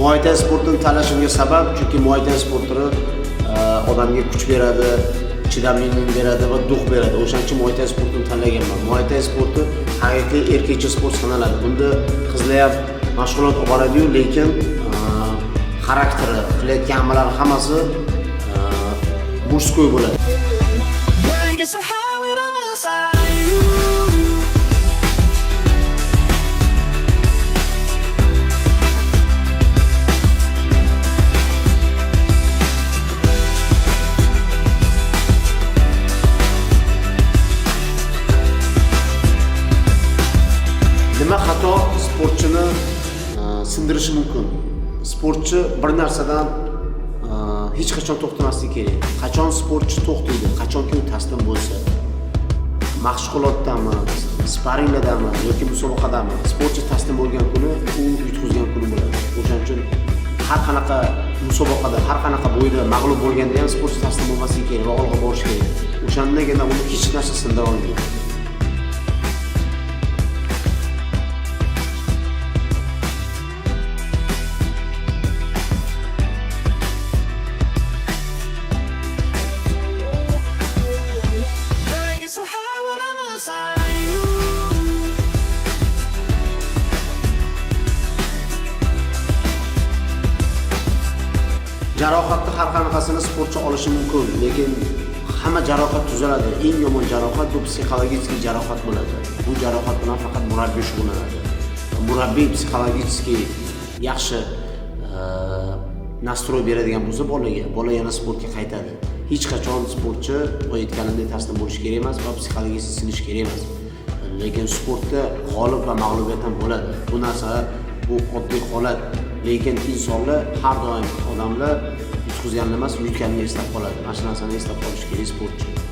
Muay Thai sportini tanlashimga sabab chunki Muay Thai sporti odamga kuch beradi, chidamlilik beradi va duh beradi. O'shaning uchun Muay Thai sportini tanlaganman. Muay Thai sporti haqiqiy erkakcha sport sanaladi. Bunda qizlar ham mashg'ulot olib boradi-yu, lekin xarakteri, qilayotgan amallari hammasi murskoy bo'ladi. Nima xato sportchini sindirishi mumkin? Sportchi bir narsadan hech qachon to'xtamasligi kerak. Qachon sportchi to'xtaydi? Qachonki u taslim bo'lsa. Mashg'ulotdami, sparinglardami yoki musobaqadami sportchi taslim bo'lgan kuni u yutqizgan kuni bo'ladi. O'shaning uchun har qanaqa musobaqada, har qanaqa bo'yda mag'lub bo'lganda ham sportchi taslim bo'lmasligi kerak va olg'a borish kerak. O'shandagina uni hech narsa sindira olmaydi. Jarohatni har qanaqasini sportchi olishi mumkin, lekin hamma jarohat tuzaladi. Eng yomon jarohat bu psixologik jarohat bo'ladi. Bu jarohat bilan faqat murabbiy shug'ullanadi. Murabbiy psixologik yaxshi nastroy beradigan bo'lsa bola yana sportga qaytadi. Hech qachon sportchi aytganimdek taslim bo'lish kerak emas va psixologik sinish kerak emas. Lekin sportda g'olib va mag'lubiyat ham bo'ladi. Bu narsa bu oddiy holat. Lekin insonlar har doim odamlar yutqizganini emas, yutganini eslab qoladi. Mana shu narsani eslab qolish kerak sportchi.